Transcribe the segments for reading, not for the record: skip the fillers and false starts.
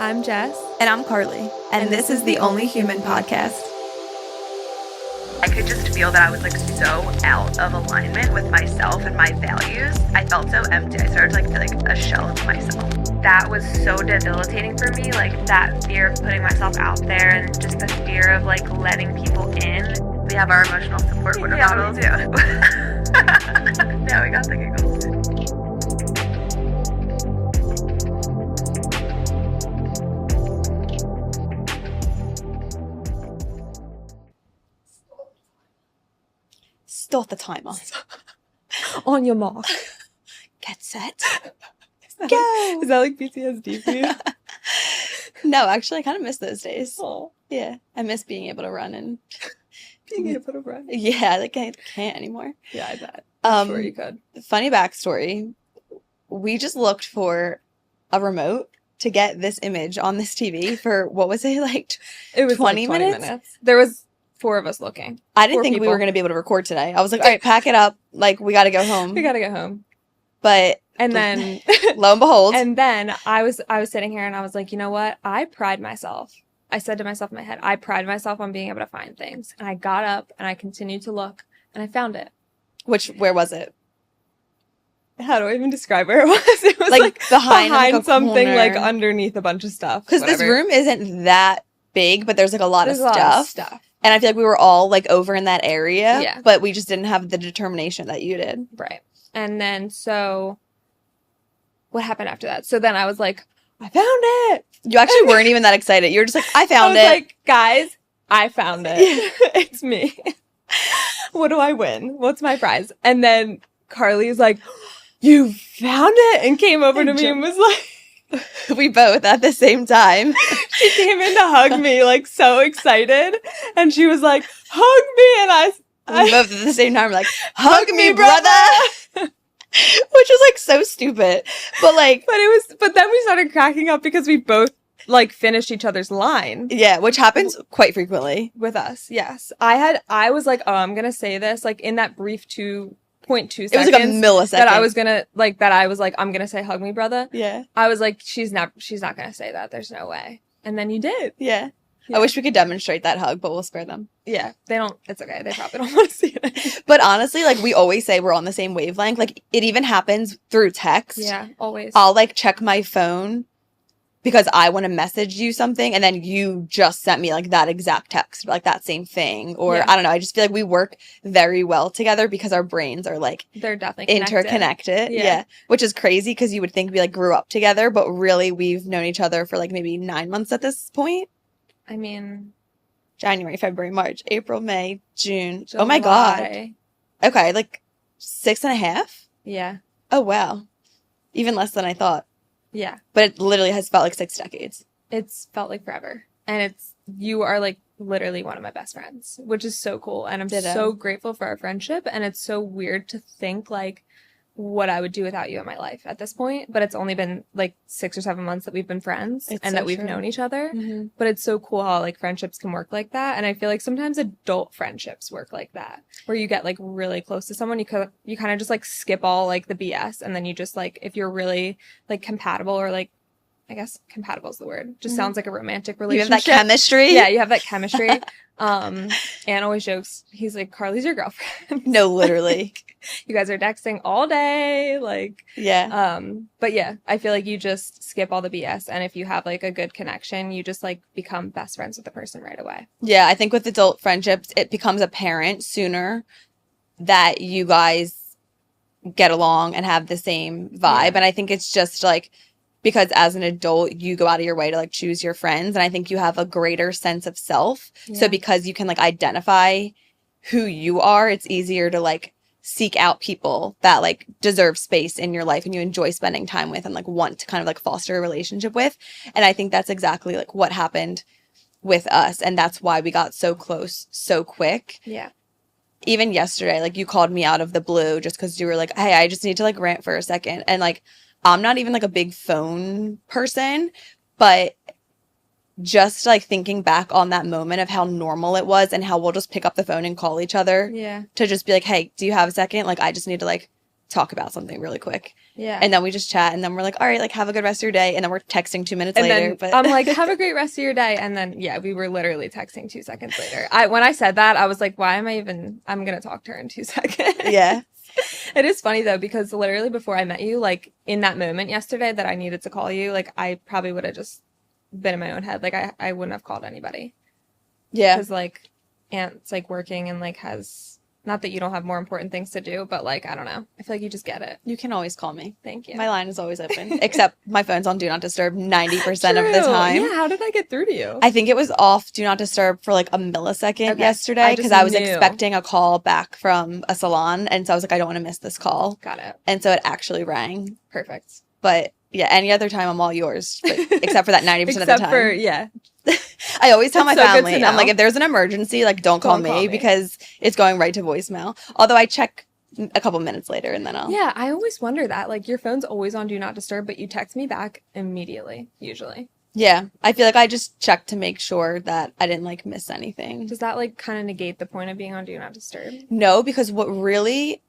I'm Jess. And I'm Karli. And this is the Only Human podcast. I could just feel that I was like so out of alignment with myself and my values. I felt so empty. I started to feel like a shell of myself. That was so debilitating for me, like that fear of putting myself out there and just the fear of like letting people in. We have our emotional support water bottles. Yeah. Now we got the giggles. Start the timer. On your mark. Get set. Go. Is that like PTSD for you? No, actually, I kind of miss those days. Oh. Yeah, I miss being able to run and Being able to run. yeah, like I can't anymore. Yeah, I bet. I'm sure you could. Funny backstory. We just looked for a remote to get this image on this TV for what was it like? It was 20 like 20 minutes? minutes. There was 4 of us looking. I didn't 4 think we people. were going to be able to record today. I was like, all right, pack it up. Like, we got to go home. We gotta get home. But And then lo and behold, and then I was sitting here and I was like, you know what? I pride myself. I said to myself in my head, I pride myself on being able to find things. And I got up and I continued to look and I found it. where was it? How do I even describe where it was? It was Like, behind like, a something, corner. like underneath a bunch of stuff. Because this whatever. room isn't that big, but there's like a lot There's of a stuff. lot of stuff. And I feel like we were all like over in that area. Yeah. But we just didn't have the determination that you did. Right. And then so what happened after that? So then I was like, I found it. You actually weren't even that excited. You were just like, I I found was it. like, guys, I found it. It's me. What do I win? What's my prize? And then Carly's like, you found it, and came over to me and was like, We both at the same time. she came in to hug me, like so excited. And she was like, hug me. And We both at the same time were like, hug me, brother. Which was like so stupid. But like, but then we started cracking up because we both like finished each other's line yeah, which happens quite frequently. with us. Yes. I was like, oh, I'm going to say this like in that brief 2.2 seconds. It was like a millisecond. That I was like, I'm going to say hug me, brother. Yeah. I was like, she's not going to say that. There's no way. And then you did. Yeah. Yeah. I wish we could demonstrate that hug, but we'll spare them. Yeah. It's okay. They probably don't want to see it. But honestly, like we always say we're on the same wavelength. Like it even happens through text. Yeah, always. I'll like check my phone because I want to message you something and then you just sent me like that exact text, like that same thing. Or Yeah. I don't know. I just feel like we work very well together because our brains are like They're definitely interconnected. Yeah. Yeah. Which is crazy because you would think we like grew up together, but really we've known each other for like maybe 9 months at this point. I mean, January, February, March, April, May, June. Oh my God. July. Okay. Like 6.5. Yeah. Oh, wow. Even less than I thought. Yeah. But it literally has felt like 6 decades. It's felt like forever. And you are like literally one of my best friends, which is so cool. And I'm Ditto. so grateful for our friendship. And it's so weird to think like what I would do without you in my life at this point. But it's only been like 6 or 7 months that we've been friends It's and so that we've true. known each other. Mm-hmm. But it's so cool how like friendships can work like that. And I feel like sometimes adult friendships work like that, where you get like really close to someone, you kind of just like skip all like the BS. And then you just like, if you're really like compatible or like, I guess compatible is the word. Just Mhm. sounds like a romantic You have relationship. that chemistry? Yeah, you have that chemistry. Anne always jokes, he's like, Carly's your girlfriend. No, literally. You guys are texting all day. Like, Yeah. but yeah, I feel like you just skip all the BS. And if you have like a good connection, you just like become best friends with the person right away. Yeah, I think with adult friendships, it becomes apparent sooner that you guys get along and have the same vibe. Yeah. And I think it's just like, because as an adult, you go out of your way to like choose your friends. And I think you have a greater sense of self. So Yeah. because you can like identify who you are, it's easier to like seek out people that like deserve space in your life and you enjoy spending time with and like want to kind of like foster a relationship with. And I think that's exactly like what happened with us. And that's why we got so close so quick. Yeah. Even yesterday, like you called me out of the blue just because you were like, hey, I just need to like rant for a second. And like, I'm not even like a big phone person, but just like thinking back on that moment of how normal it was and how we'll just pick up the phone and call each other Yeah. to just be like, hey, do you have a second? Like, I just need to like talk about something really quick. Yeah. And then we just chat, and then we're like, all right, like, have a good rest of your day. And then we're texting 2 minutes and later. then But I'm like, have a great rest of your day. And then, yeah, we were literally texting 2 seconds later. When I said that, I was like, why am I even, I'm going to talk to her in 2 seconds. yeah. It is funny though, because literally before I met you, like in that moment yesterday that I needed to call you, like I probably would have just been in my own head. Like I wouldn't have called anybody. Yeah. Because like Aunt's like working and like has, not that you don't have more important things to do, but like, I don't know. I feel like you just get it. You can always call me. Thank you. My line is always open, except my phone's on Do Not Disturb 90% of the True. time. Yeah, how did I get through to you? I think it was off Do Not Disturb for like a millisecond yesterday because I was expecting a call back from a salon. And so I was like, I don't want to miss this call. Got it. And so it actually rang. Perfect. But yeah, any other time I'm all yours, but except for that 90% of the time. Except for, yeah. I always tell my so family, I'm like, if there's an emergency, like, don't call me because it's going right to voicemail. Although I check a couple minutes later and then I'll. Yeah, I always wonder that. Like, your phone's always on Do Not Disturb, but you text me back immediately, usually. Yeah, I feel like I just check to make sure that I didn't, like, miss anything. Does that, like, kind of negate the point of being on Do Not Disturb? No, because what really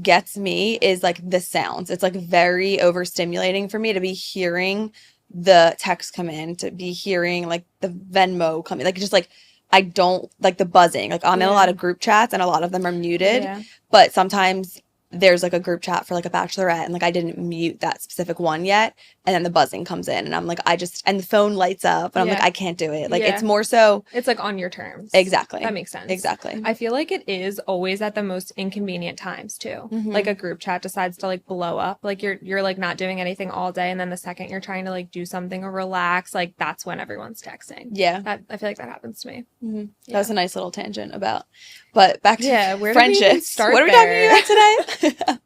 gets me is, like, the sounds. It's, like, very overstimulating for me to be hearing the text come in, to be hearing like the Venmo come in, like just like I don't like the buzzing. Like I'm in a lot of group chats and a lot of them are muted, but sometimes there's like a group chat for like a bachelorette and like I didn't mute that specific one yet, and then the buzzing comes in and I'm like and the phone lights up and I'm like I can't do it. Like it's more so it's like on your terms. Exactly. That makes sense. Exactly. I feel like it is always at the most inconvenient times too. Mm-hmm. Like a group chat decides to like blow up. Like you're like not doing anything all day, and then the second you're trying to like do something or relax, like that's when everyone's texting. Yeah. I feel like that happens to me. Mm-hmm. That was a nice little tangent about, but back to where friendships. What are we talking about today?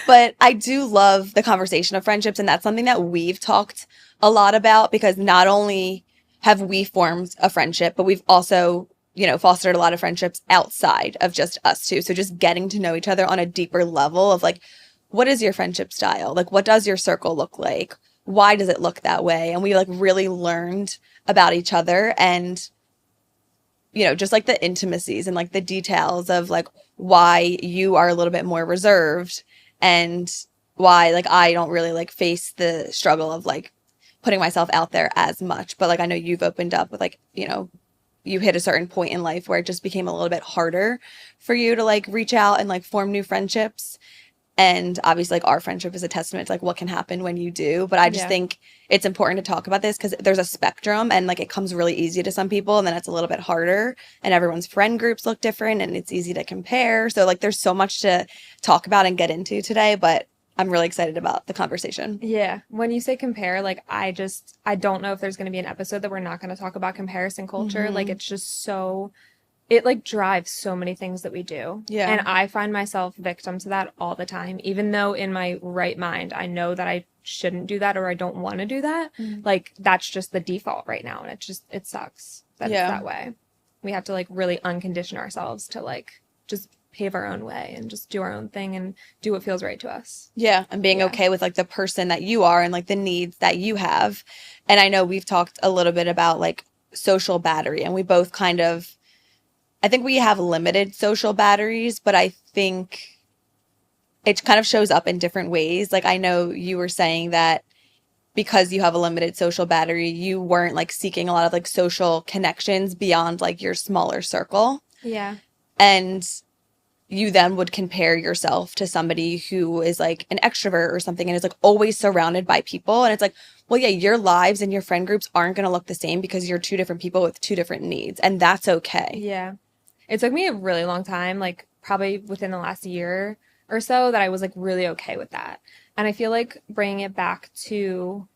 But I do love the conversation of friendships, and that's something that we've talked a lot about because not only have we formed a friendship, but we've also, you know, fostered a lot of friendships outside of just us two. So just getting to know each other on a deeper level of like, what is your friendship style? Like, what does your circle look like? Why does it look that way? And we like really learned about each other and, you know, just like the intimacies and like the details of like why you are a little bit more reserved and why like I don't really like face the struggle of like putting myself out there as much. But like I know you've opened up with like, you know, you hit a certain point in life where it just became a little bit harder for you to like reach out and like form new friendships. And obviously like our friendship is a testament to like what can happen when you do. But I just think it's important to talk about this because there's a spectrum and like it comes really easy to some people and then it's a little bit harder and everyone's friend groups look different and it's easy to compare. So like there's so much to talk about and get into today, but I'm really excited about the conversation. Yeah. When you say compare, like I don't know if there's going to be an episode that we're not going to talk about comparison culture. Mm-hmm. Like it's just so, it like drives so many things that we do. Yeah. And I find myself victim to that all the time, even though in my right mind, I know that I shouldn't do that or I don't want to do that. Mm-hmm. Like that's just the default right now. And it sucks that it's that way. We have to like really uncondition ourselves to like just pave our own way and just do our own thing and do what feels right to us. Yeah. And being okay with like the person that you are and like the needs that you have. And I know we've talked a little bit about like social battery and we both kind of, I think we have limited social batteries, but I think it kind of shows up in different ways. Like I know you were saying that because you have a limited social battery, you weren't like seeking a lot of like social connections beyond like your smaller circle. Yeah. And you then would compare yourself to somebody who is like an extrovert or something and is like always surrounded by people. And it's like, well, yeah, your lives and your friend groups aren't going to look the same because you're two different people with two different needs. And that's okay. Yeah. It took me a really long time, like probably within the last year or so that I was like really okay with that. And I feel like bringing it back to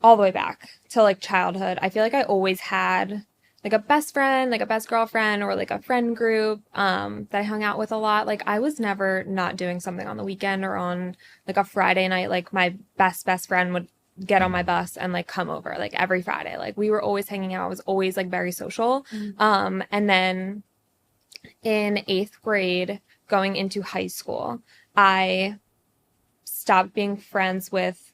all the way back to like childhood, I feel like I always had like a best friend, like a best girlfriend or like a friend group that I hung out with a lot. Like I was never not doing something on the weekend or on like a Friday night. Like my best friend would get on my bus and like come over like every Friday. Like we were always hanging out. I was always like very social. Mm-hmm. And then in 8th grade going into high school, I stopped being friends with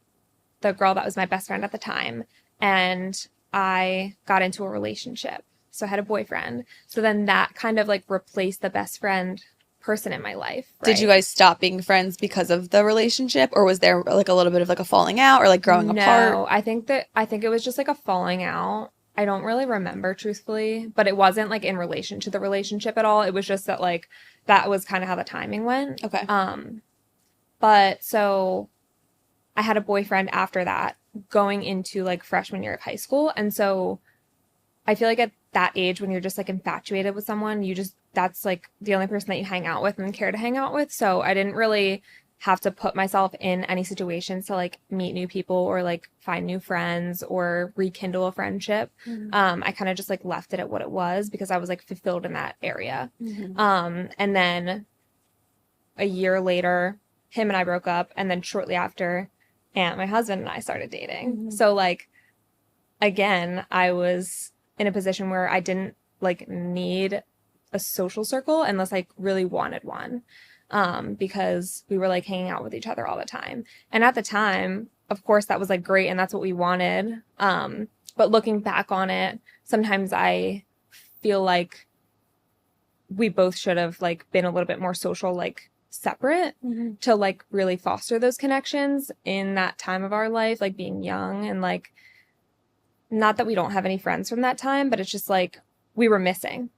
the girl that was my best friend at the time. And I got into a relationship. So I had a boyfriend. So then that kind of like replaced the best friend person in my life. Right? Did you guys stop being friends because of the relationship, or was there like a little bit of like a falling out or like growing apart? No, I think it was just like a falling out. I don't really remember truthfully, but it wasn't like in relation to the relationship at all. It was just that like that was kind of how the timing went. Okay. But so I had a boyfriend after that going into like freshman year of high school. And so I feel like at that age when you're just like infatuated with someone, that's like the only person that you hang out with and care to hang out with. So I didn't really have to put myself in any situations to like meet new people or like find new friends or rekindle a friendship. I kind of just like left it at what it was because I was like fulfilled in that area. And then a year later, him and I broke up, and then shortly after, and my husband and I started dating. So like, again, I was in a position where I didn't like need a social circle unless I really wanted one. Because we were like hanging out with each other all the time. And at the time, of course, that was like great and that's what we wanted. But looking back on it, sometimes I feel like we both should have like been a little bit more social, like separate to like really foster those connections in that time of our life, like being young and like, not that we don't have any friends from that time, but it's just like we were missing.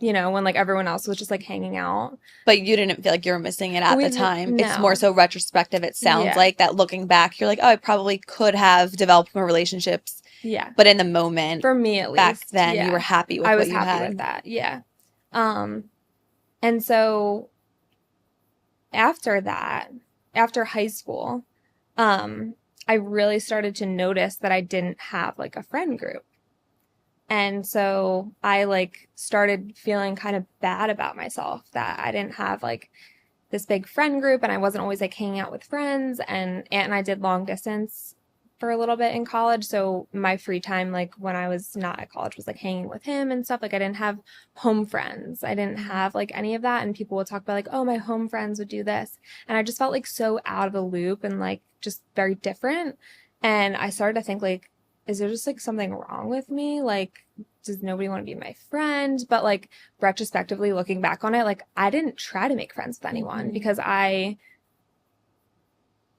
You know, when like everyone else was just like hanging out. But you didn't feel like you were missing it at the time. No. It's more so retrospective. It sounds like that looking back, you're like, oh, I probably could have developed more relationships. Yeah. But in the moment, for me at least, back then, you were happy with what you had. I was happy with that. Yeah. And so after that, after high school, I really started to notice that I didn't have like a friend group. And so I like started feeling kind of bad about myself that I didn't have like this big friend group and I wasn't always like hanging out with friends, and Aunt and I did long distance for a little bit in college. So my free time, like when I was not at college, was like hanging with him and stuff. Like I didn't have home friends. I didn't have like any of that. And people would talk about like, oh, my home friends would do this. And I just felt like so out of the loop and like just very different. And I started to think like, is there just like something wrong with me? Like, does nobody want to be my friend? But like retrospectively looking back on it, like I didn't try to make friends with anyone because I,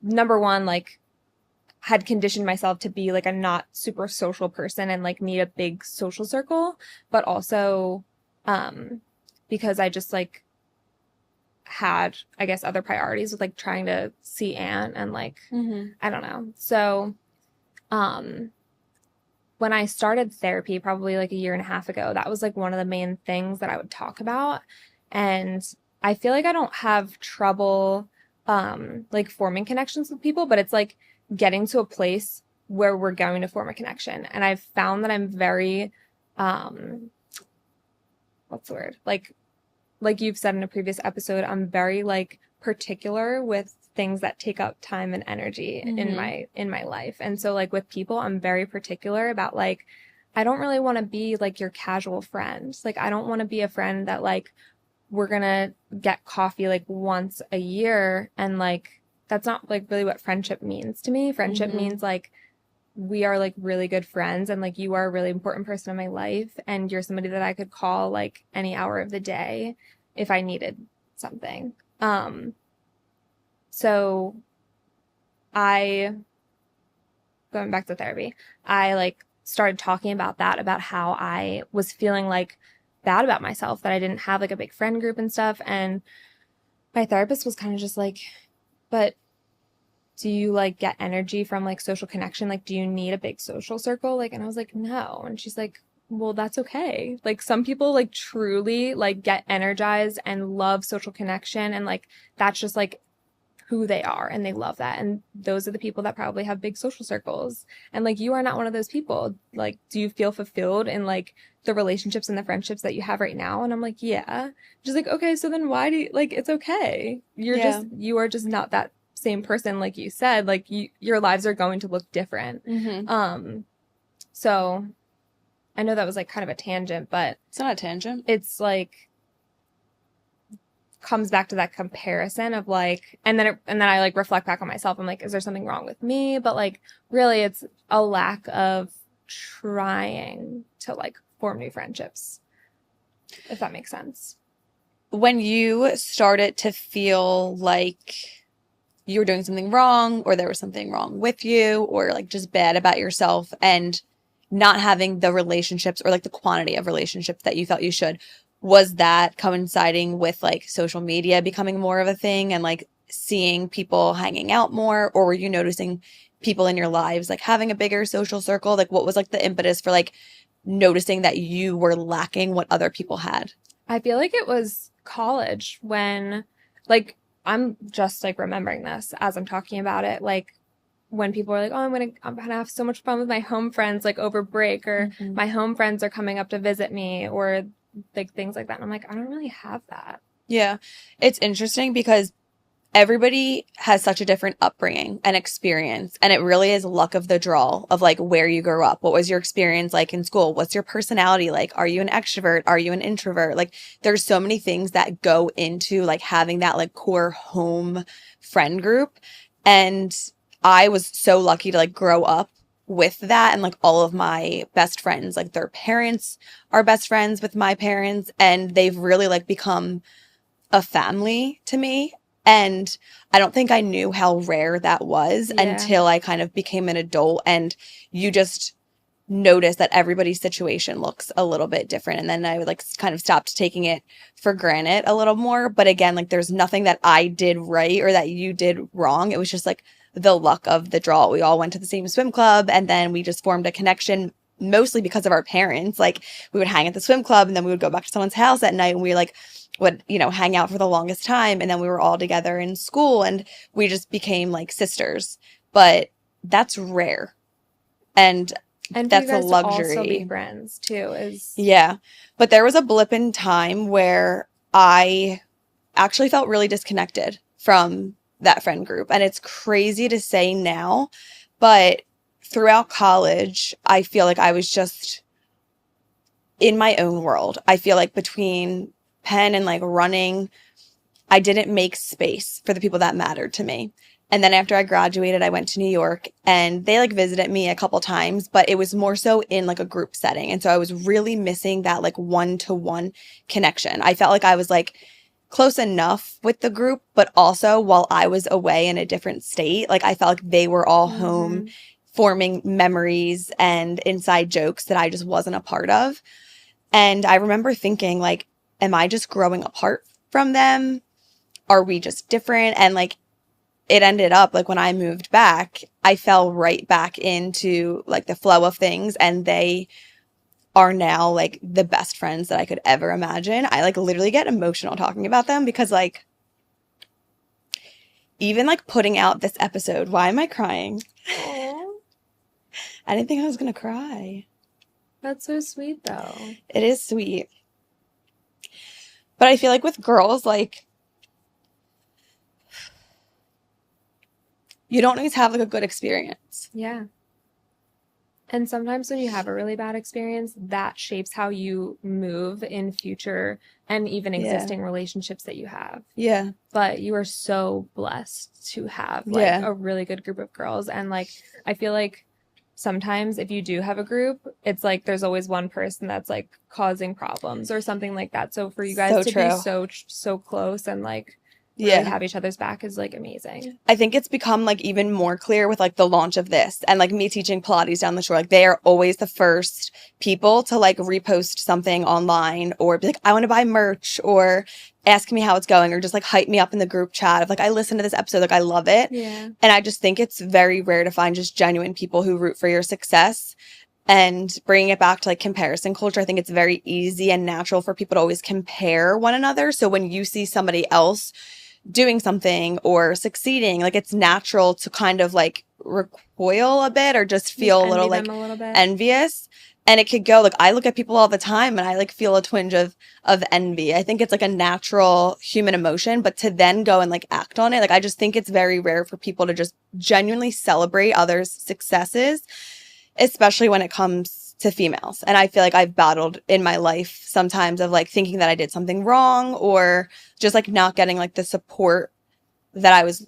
number one, like had conditioned myself to be like a not super social person and like need a big social circle, but also because I just like had, I guess, other priorities with like trying to see Aunt and like, I don't know. So, when I started therapy probably like a year and a half ago, that was like one of the main things that I would talk about. And I feel like I don't have trouble like forming connections with people, but it's like getting to a place where we're going to form a connection. And I've found that I'm very what's the word? Like you've said in a previous episode, I'm very like particular with things that take up time and energy in my life. And so like with people, I'm very particular about like, I don't really want to be like your casual friend. Like I don't want to be a friend that like we're going to get coffee like once a year. And like, that's not like really what friendship means to me. Friendship means like we are like really good friends and like you are a really important person in my life and you're somebody that I could call like any hour of the day if I needed something. So going back to therapy, I like started talking about that, about how I was feeling like bad about myself, that I didn't have like a big friend group and stuff. And my therapist was kind of just like, but do you like get energy from like social connection? Like, do you need a big social circle? Like, and I was like, no. And she's like, well, that's okay. Like some people like truly like get energized and love social connection. And like, that's just like who they are and they love that. And those are the people that probably have big social circles. And like, you are not one of those people. Like, do you feel fulfilled in like the relationships and the friendships that you have right now? And I'm like, yeah. Just like, okay, so then why do you like, it's okay. You are just not that same person. Like you said, like your lives are going to look different. So I know that was like kind of a tangent, but it's not a tangent. It's like, comes back to that comparison of like, and then I like reflect back on myself. I'm like, is there something wrong with me? But like, really it's a lack of trying to like form new friendships, if that makes sense. when you started to feel like you were doing something wrong, or there was something wrong with you, or like just bad about yourself, and not having the relationships or like the quantity of relationships that you felt you should, was that coinciding with like social media becoming more of a thing and like seeing people hanging out more, or were you noticing people in your lives like having a bigger social circle? Like what was like the impetus for like noticing that you were lacking what other people had? I feel like it was college when, like, I'm just like remembering this as I'm talking about it. Like when people were like, "Oh, I'm gonna have so much fun with my home friends like over break," or "My home friends are coming up to visit me," or like things like that. And I'm like, I don't really have that. Yeah. It's interesting because everybody has such a different upbringing and experience, and it really is luck of the draw of like where you grew up. What was your experience like in school? What's your personality like? Are you an extrovert? Are you an introvert? Like there's so many things that go into like having that like core home friend group. And I was so lucky to like grow up with that, and like all of my best friends, like their parents are best friends with my parents, and they've really like become a family to me. And I don't think I knew how rare that was until I kind of became an adult, and you just notice that everybody's situation looks a little bit different. And then I would like kind of stopped taking it for granted a little more. But again, like there's nothing that I did right or that you did wrong. It was just like the luck of the draw. We all went to the same swim club, and then we just formed a connection mostly because of our parents. Like we would hang at the swim club, and then we would go back to someone's house at night, and we like would, you know, hang out for the longest time. And then we were all together in school, and we just became like sisters. But that's rare. And that's a luxury. To also be friends too is. Yeah. But there was a blip in time where I actually felt really disconnected from that friend group. And it's crazy to say now, but throughout college, I feel like I was just in my own world. I feel like between pen and like running, I didn't make space for the people that mattered to me. And then after I graduated, I went to New York, and they like visited me a couple times, but it was more so in like a group setting. And so I was really missing that like one-to-one connection. I felt like I was like close enough with the group, but also while I was away in a different state, like I felt like they were all home forming memories and inside jokes that I just wasn't a part of. And I remember thinking like, am I just growing apart from them? Are we just different? And like, it ended up like when I moved back, I fell right back into like the flow of things, and they are now like the best friends that I could ever imagine. I like literally get emotional talking about them because like even like putting out this episode, why am I crying? Aww. I didn't think I was going to cry. That's so sweet though. It is sweet. But I feel like with girls, like you don't always have like a good experience. Yeah. And sometimes when you have a really bad experience, that shapes how you move in future and even existing relationships that you have. Yeah. But you are so blessed to have like a really good group of girls. And like, I feel like sometimes if you do have a group, it's like there's always one person that's like causing problems or something like that. So for you guys to be so close and like really have each other's back is like amazing. I think it's become like even more clear with like the launch of this and like me teaching Pilates down the shore. Like they are always the first people to like repost something online or be like, I want to buy merch, or ask me how it's going, or just like hype me up in the group chat of like, I listened to this episode, like I love it. Yeah. And I just think it's very rare to find just genuine people who root for your success. And bringing it back to like comparison culture, I think it's very easy and natural for people to always compare one another. So when you see somebody else doing something or succeeding, like it's natural to kind of like recoil a bit or just feel a little bit envious. And it could go like, I look at people all the time and I like feel a twinge of envy. I think it's like a natural human emotion, but to then go and like act on it, like I just think it's very rare for people to just genuinely celebrate others' successes, especially when it comes to females. And I feel like I've battled in my life sometimes of like thinking that I did something wrong, or just like not getting like the support that I was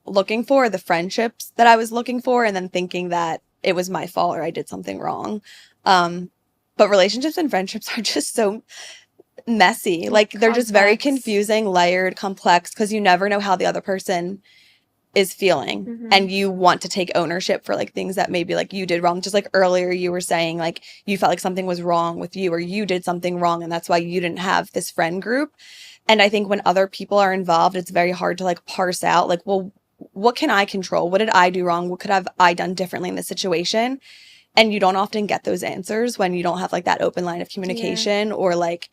looking for, the friendships that I was looking for, and then thinking that it was my fault or I did something wrong. But relationships and friendships are just so messy. Like they're just very Complex. confusing, layered, complex, because you never know how the other person is feeling. Mhm. And you want to take ownership for like things that maybe like you did wrong. Just like earlier you were saying like you felt like something was wrong with you or you did something wrong and that's why you didn't have this friend group. And I think when other people are involved, it's very hard to like parse out like, well, what can I control? What did I do wrong? What could have I done differently in this situation? And you don't often get those answers when you don't have like that open line of communication or like,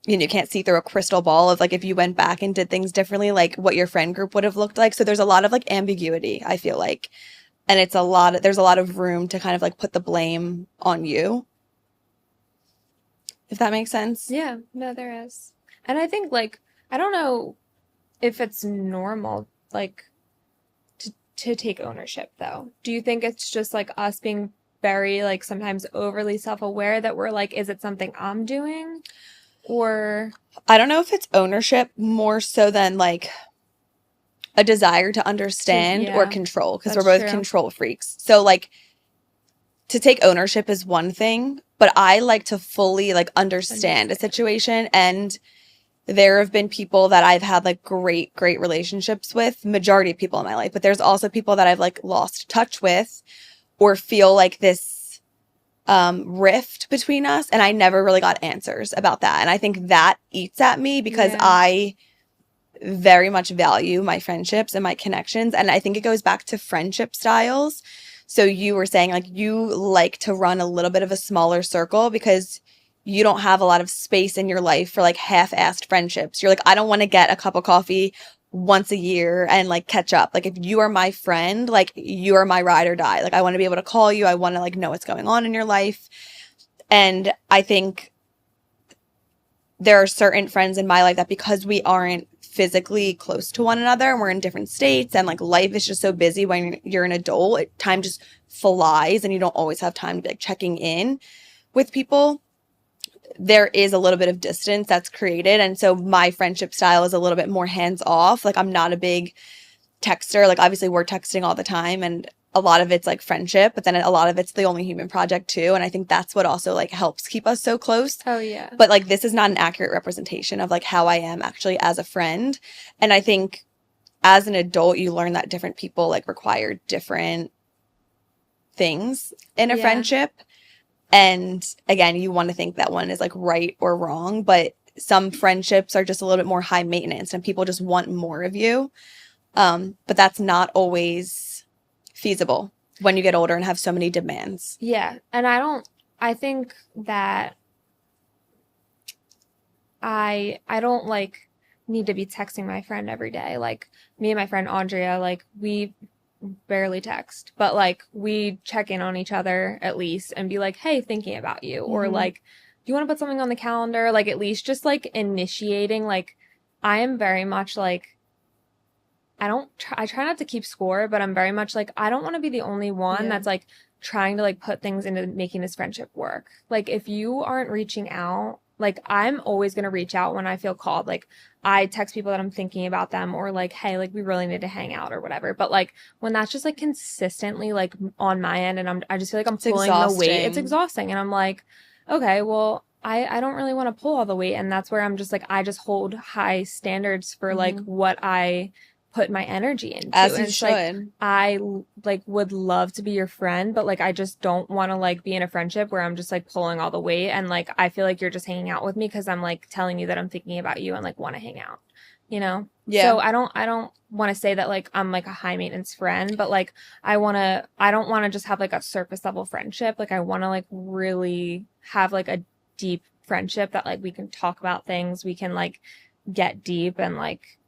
you know, you can't see through a crystal ball of like if you went back and did things differently, like what your friend group would have looked like. So there's a lot of like ambiguity, I feel like. And there's a lot of room to kind of like put the blame on you. If that makes sense. Yeah, no, there is. And I think like, I don't know if it's normal, like to take ownership though. Do you think it's just like us being very like sometimes overly self-aware that we're like, is it something I'm doing? Or I don't know if it's ownership more so than like a desire to understand or control because we're that's both true. control freaks. So like to take ownership is one thing, but I like to fully like understand a situation. And there have been people that I've had like great relationships with, majority of people in my life, but there's also people that I've like lost touch with or feel like this rift between us, and I never really got answers about that. And I think that eats at me because I very much value my friendships and my connections. And I think it goes back to friendship styles. So you were saying like you like to run a little bit of a smaller circle because you don't have a lot of space in your life for like half-assed friendships. You're like, I don't want to get a cup of coffee once a year and like catch up. Like if you are my friend, like you are my ride or die. Like I want to be able to call you. I want to like know what's going on in your life. And I think there are certain friends in my life that because we aren't physically close to one another and we're in different states and like life is just so busy when you're an adult, time just flies and you don't always have time to be like checking in with people. There is a little bit of distance that's created. And so my friendship style is a little bit more hands off. Like I'm not a big texter. Like obviously we're texting all the time and a lot of it's like friendship, but then a lot of it's the only human project too. And I think that's what also like helps keep us so close. Oh yeah. But like this is not an accurate representation of like how I am actually as a friend. And I think as an adult, you learn that different people like require different things in a friendship. And again, you want to think that one is like right or wrong, but some friendships are just a little bit more high maintenance and people just want more of you. But that's not always feasible when you get older and have so many demands. Yeah. And I think that I don't like need to be texting my friend every day. Like me and my friend Andrea, like we barely text, but like we check in on each other at least and be like, hey, thinking about you. Or like, do you want to put something on the calendar? Like at least just like initiating. Like I am very much like, I try not to keep score, but I'm very much like, I don't want to be the only one that's like trying to like put things into making this friendship work. Like if you aren't reaching out, like I'm always going to reach out when I feel called. Like I text people that I'm thinking about them or like, hey, like we really need to hang out or whatever. But like when that's just like consistently like on my end and I just feel like I'm pulling the weight, it's exhausting. And I'm like, okay, well, I don't really want to pull all the weight. And that's where I'm just like, I just hold high standards for like what I put my energy into. As you should. Like, I like would love to be your friend, but like I just don't want to like be in a friendship where I'm just like pulling all the weight and like I feel like you're just hanging out with me because I'm like telling you that I'm thinking about you and like want to hang out, you know? Yeah. So I don't want to say that like I'm like a high maintenance friend, but like I don't want to just have like a surface level friendship. Like I want to like really have like a deep friendship that like we can talk about things, we can like get deep and like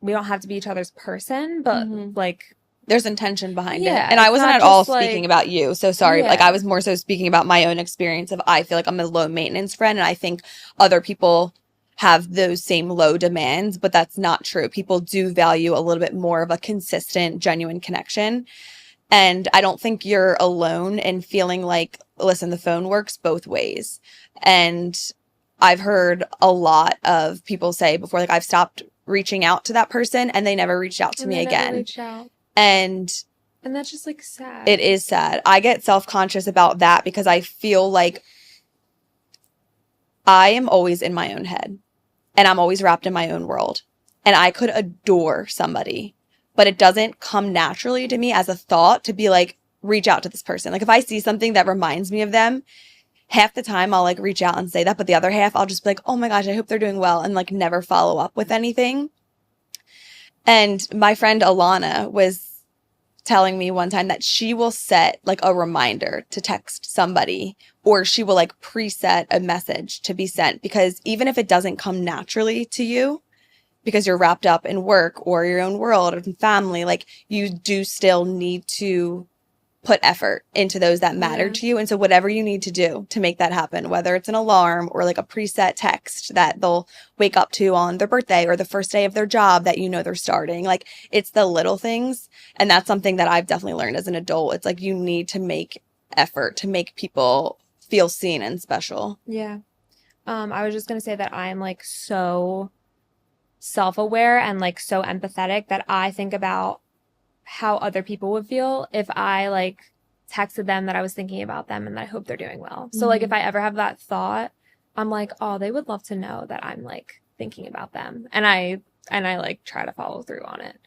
we don't have to be each other's person, but like there's intention behind it. Yeah, And I it's wasn't not at all just, like- speaking about you. So sorry. Yeah. Like I was more so speaking about my own experience of I feel like I'm a low maintenance friend and I think other people have those same low demands, but that's not true. People do value a little bit more of a consistent, genuine connection. And I don't think you're alone in feeling like, listen, the phone works both ways. And I've heard a lot of people say before, like, I've stopped reaching out to that person and they never reached out to me again. And that's just like sad. it is sad. I get self-conscious about that because I feel like I am always in my own head and I'm always wrapped in my own world. And I could adore somebody, but it doesn't come naturally to me as a thought to be like, reach out to this person. Like if I see something that reminds me of them, half the time I'll like reach out and say that, but the other half I'll just be like, oh my gosh, I hope they're doing well, and like never follow up with anything. And my friend Alana was telling me one time that she will set like a reminder to text somebody, or she will like preset a message to be sent, because even if it doesn't come naturally to you because you're wrapped up in work or your own world or family, like you do still need to put effort into those that matter to you. And so whatever you need to do to make that happen, whether it's an alarm or like a preset text that they'll wake up to on their birthday or the first day of their job that you know they're starting, like it's the little things. And that's something that I've definitely learned as an adult. It's like you need to make effort to make people feel seen and special. Yeah. I was just going to say that I'm like so self-aware and like so empathetic that I think about how other people would feel if I like texted them that I was thinking about them and that I hope they're doing well. So like if I ever have that thought, I'm like, oh, they would love to know that I'm like thinking about them. And I like try to follow through on it.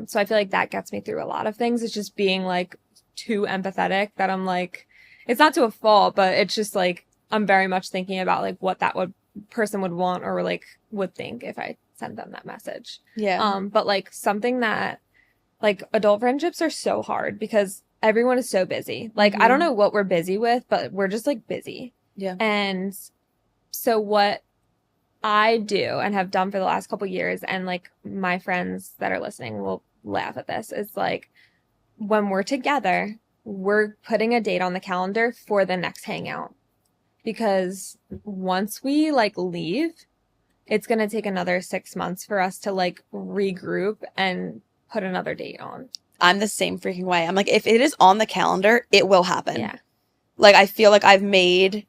So I feel like that gets me through a lot of things. It's just being like too empathetic that I'm like, it's not to a fault, but it's just like I'm very much thinking about like what that person would want or like would think if I sent them that message. Yeah. But like something that like adult friendships are so hard because everyone is so busy. Like I don't know what we're busy with, but we're just like busy. Yeah. And so what I do and have done for the last couple years, and like my friends that are listening will laugh at this, is like when we're together, we're putting a date on the calendar for the next hangout. Because once we like leave, it's going to take another 6 months for us to like regroup and put another date on. I'm the same freaking way. I'm like, if it is on the calendar, it will happen. Yeah. Like, I feel like I've made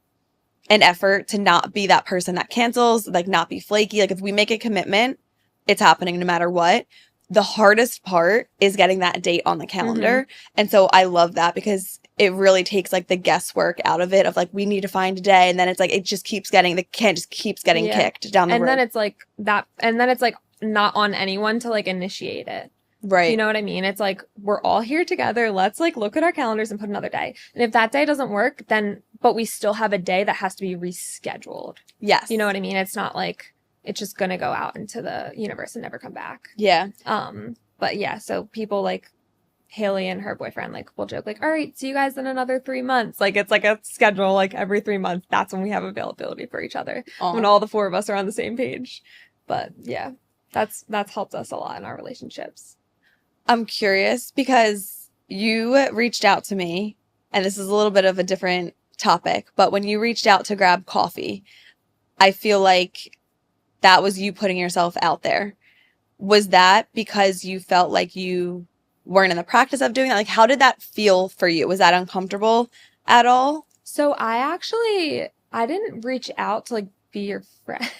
an effort to not be that person that cancels, like not be flaky. Like if we make a commitment, it's happening no matter what. The hardest part is getting that date on the calendar. And so I love that because it really takes like the guesswork out of it of like, we need to find a day. And then it's like, it just keeps getting, the can just keeps getting kicked down the road. And then it's like that. And then it's like not on anyone to like initiate it. Right. You know what I mean? It's like, we're all here together. Let's like look at our calendars and put another day. And if that day doesn't work, then, but we still have a day that has to be rescheduled. Yes. You know what I mean? It's not like it's just going to go out into the universe and never come back. Yeah. But yeah, so people like Haley and her boyfriend like will joke like, all right, see you guys in another 3 months. Like it's like a schedule, like every 3 months. That's when we have availability for each other. Aww. When all the four of us are on the same page. But yeah, that's helped us a lot in our relationships. I'm curious because you reached out to me, and this is a little bit of a different topic, but when you reached out to grab coffee, I feel like that was you putting yourself out there. Was that because you felt like you weren't in the practice of doing that? Like, how did that feel for you? Was that uncomfortable at all? So I didn't reach out to like be your friend.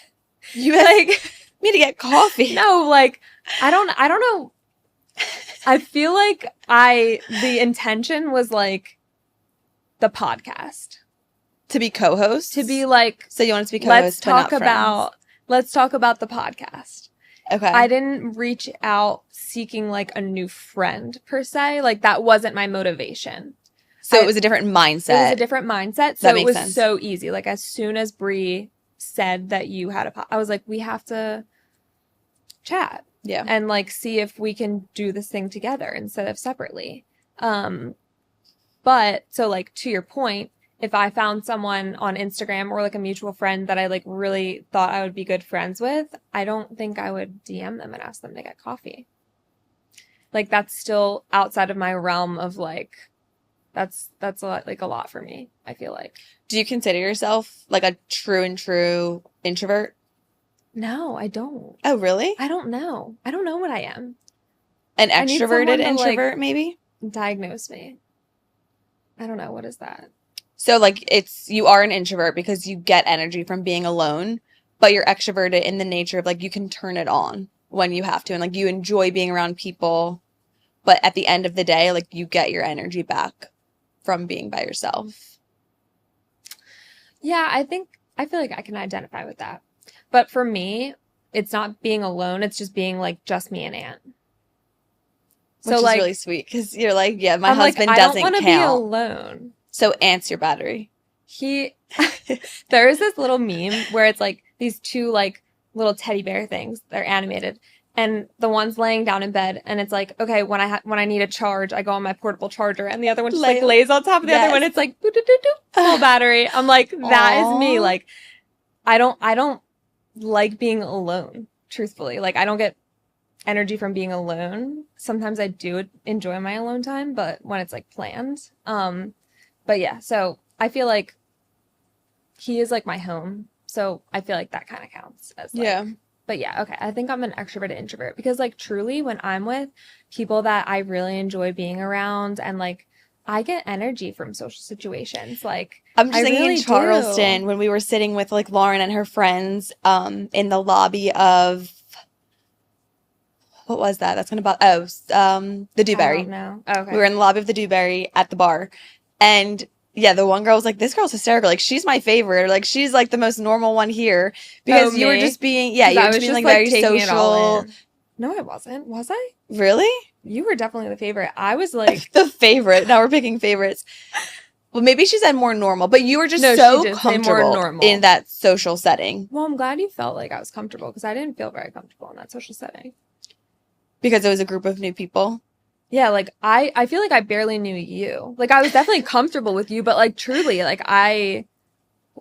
You like me to get coffee. No, like I don't know. I feel like the intention was like the podcast. To be co-host? To be like, so you want to be co-host, let's talk about the podcast. Okay. I didn't reach out seeking like a new friend per se. Like that wasn't my motivation. So it was a different mindset. It was a different mindset. So that makes it was sense. so easy. Like as soon as Bree said that you had I was like, we have to chat. Yeah. And like see if we can do this thing together instead of separately. But so like to your point, if I found someone on Instagram or like a mutual friend that I like really thought I would be good friends with, I don't think I would DM them and ask them to get coffee. Like that's still outside of my realm of like, that's a lot for me, I feel like. Do you consider yourself like a true introvert? No, I don't. Oh, really? I don't know. I don't know what I am. An extroverted introvert, like, maybe? Diagnose me. I don't know. What is that? So, like, you are an introvert because you get energy from being alone, but you're extroverted in the nature of, like, you can turn it on when you have to. And, like, you enjoy being around people, but at the end of the day, like, you get your energy back from being by yourself. Yeah, I think I feel like I can identify with that. But for me, it's not being alone. It's just being like just me and Aunt. Which is like, really sweet because you're like, yeah, my I'm husband like, I doesn't don't want to count. be alone. So Ant's your battery. There is this little meme where it's like these two like little teddy bear things. They're animated. And the one's laying down in bed, and it's like, okay, when I need a charge, I go on my portable charger, and the other one just like lays on top of the other one. It's like, full battery. I'm like, that is me. Like, I don't like being alone, truthfully. Like, I don't get energy from being alone. Sometimes I do enjoy my alone time, but when it's like planned. But yeah, so I feel like he is like my home. So I feel like that kind of counts as like, Yeah. But yeah, okay. I think I'm an extroverted introvert because like truly when I'm with people that I really enjoy being around and like I get energy from social situations. Like I'm just thinking really in Charleston when we were sitting with like Lauren and her friends in the lobby of what was that? That's gonna the Dewberry. I don't know. Okay. We were in the lobby of the Dewberry at the bar, and yeah, the one girl was like, "This girl's hysterical. Like, she's my favorite. Like, she's like the most normal one here." Because you were just being, you were just being like very social. No, I wasn't. Was I? Really? You were definitely the favorite. I was like the favorite. Now we're picking favorites. Well, maybe she said more normal, but you were just so comfortable in that social setting. Well, I'm glad you felt like I was comfortable because I didn't feel very comfortable in that social setting. Because it was a group of new people. Yeah, like I feel like I barely knew you. Like I was definitely comfortable with you, but like truly, like I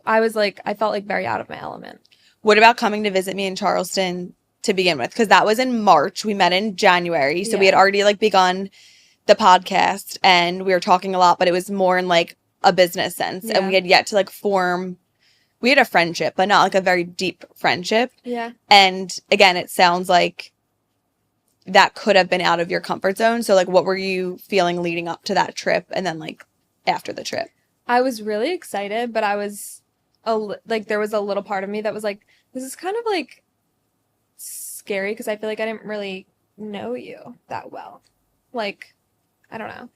was like I felt like very out of my element. What about coming to visit me in Charleston to begin with? Because that was in March. We met in January, so we had already like begun the podcast and we were talking a lot, but it was more in like a business sense, and we had yet to like form. We had a friendship, but not like a very deep friendship. Yeah. And again, it sounds like that could have been out of your comfort zone. So like what were you feeling leading up to that trip and then like after the trip? I was really excited, but I was like there was a little part of me that was like, this is kind of like scary because I feel like I didn't really know you that well. Like, I don't know.